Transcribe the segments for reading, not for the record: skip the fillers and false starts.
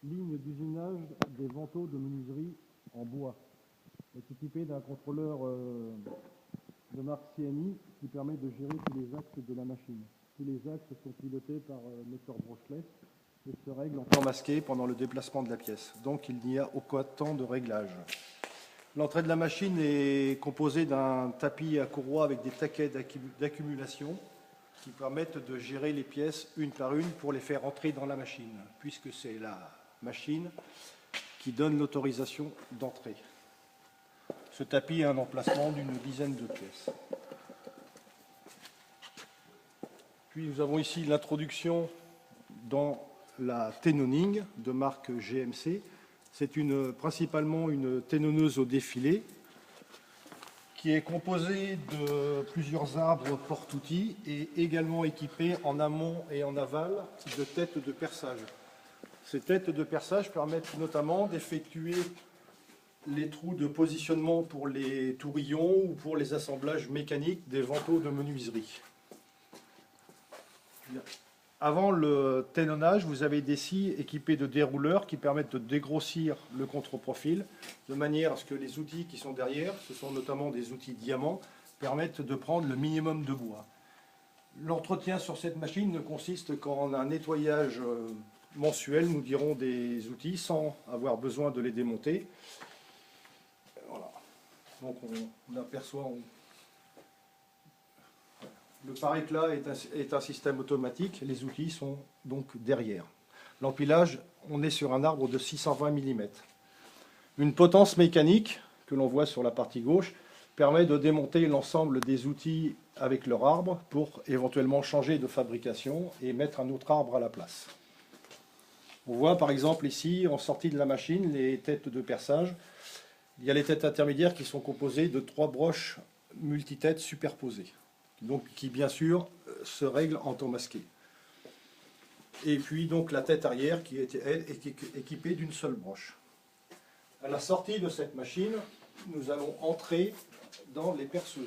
ligne d'usinage des vantaux de menuiserie en bois. Elle est équipée d'un contrôleur de marque CMI qui permet de gérer tous les axes de la machine. Tous les axes sont pilotés par moteur brushless et se règlent en temps masqué pendant le déplacement de la pièce. Donc il n'y a aucun temps de réglage. L'entrée de la machine est composée d'un tapis à courroie avec des taquets d'accumulation qui permettent de gérer les pièces une par une pour les faire entrer dans la machine, puisque c'est la machine qui donne l'autorisation d'entrée. Ce tapis a un emplacement d'une dizaine de pièces. Puis nous avons ici l'introduction dans la ténoning de marque GMC. C'est principalement une ténonneuse au défilé qui est composée de plusieurs arbres porte-outils et également équipée en amont et en aval de têtes de perçage. Ces têtes de perçage permettent notamment d'effectuer les trous de positionnement pour les tourillons ou pour les assemblages mécaniques des vantaux de menuiserie. Avant le ténonnage, vous avez des scies équipées de dérouleurs qui permettent de dégrossir le contre-profil de manière à ce que les outils qui sont derrière, ce sont notamment des outils diamants, permettent de prendre le minimum de bois. L'entretien sur cette machine ne consiste qu'en un nettoyage mensuel, nous dirons, des outils sans avoir besoin de les démonter. Voilà. Donc on aperçoit... Le par-éclat est un système automatique, les outils sont donc derrière. L'empilage, on est sur un arbre de 620 mm. Une potence mécanique, que l'on voit sur la partie gauche, permet de démonter l'ensemble des outils avec leur arbre pour éventuellement changer de fabrication et mettre un autre arbre à la place. On voit par exemple ici, en sortie de la machine, les têtes de perçage. Il y a les têtes intermédiaires qui sont composées de 3 broches multitêtes superposées. Donc, qui bien sûr se règle en temps masqué. Et puis donc la tête arrière qui est, elle, équipée d'une seule broche. À la sortie de cette machine, nous allons entrer dans les perceuses.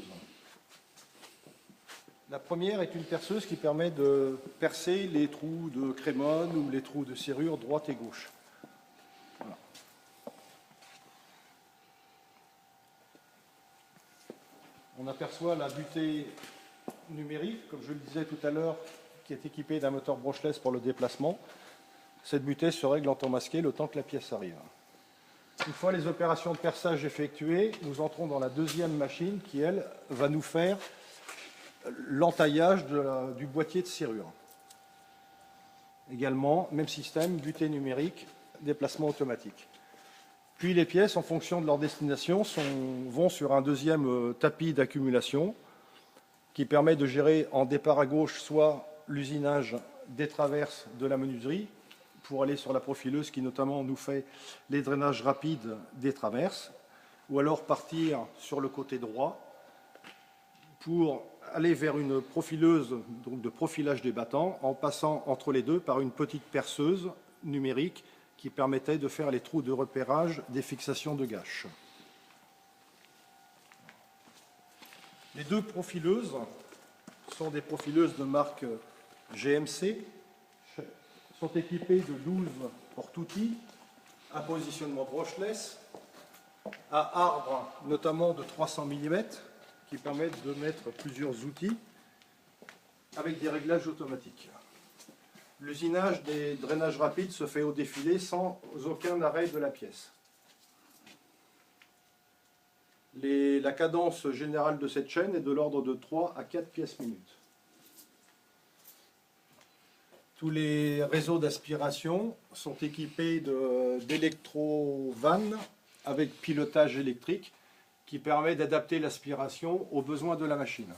La première est une perceuse qui permet de percer les trous de crémone ou les trous de serrure droite et gauche. Voilà. On aperçoit la butée numérique, comme je le disais tout à l'heure, qui est équipée d'un moteur brushless pour le déplacement. Cette butée se règle en temps masqué le temps que la pièce arrive. Une fois les opérations de perçage effectuées, nous entrons dans la deuxième machine qui, elle, va nous faire l'entaillage du boîtier de serrure. Également, même système, butée numérique, déplacement automatique. Puis les pièces, en fonction de leur destination, vont sur un deuxième tapis d'accumulation qui permet de gérer en départ à gauche soit l'usinage des traverses de la menuiserie pour aller sur la profileuse qui notamment nous fait les drainages rapides des traverses, ou alors partir sur le côté droit pour aller vers une profileuse donc de profilage des battants en passant entre les deux par une petite perceuse numérique qui permettait de faire les trous de repérage des fixations de gâches. Les deux profileuses sont des profileuses de marque GMC, sont équipées de 12 porte-outils à positionnement brushless, à arbre notamment de 300 mm qui permettent de mettre plusieurs outils avec des réglages automatiques. L'usinage des drainages rapides se fait au défilé sans aucun arrêt de la pièce. La cadence générale de cette chaîne est de l'ordre de 3 à 4 pièces minutes. Tous les réseaux d'aspiration sont équipés d'électro-vannes avec pilotage électrique qui permet d'adapter l'aspiration aux besoins de la machine.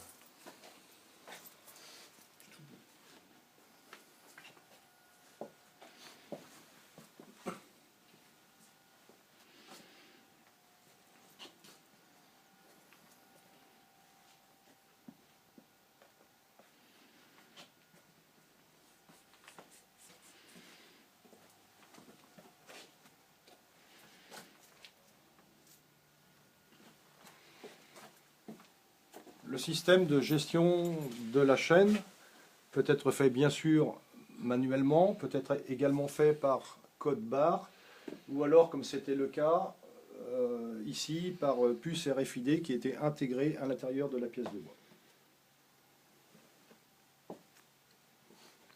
Le système de gestion de la chaîne peut être fait bien sûr manuellement, peut être également fait par code barre, ou alors, comme c'était le cas ici, par puce RFID qui était intégrée à l'intérieur de la pièce de bois.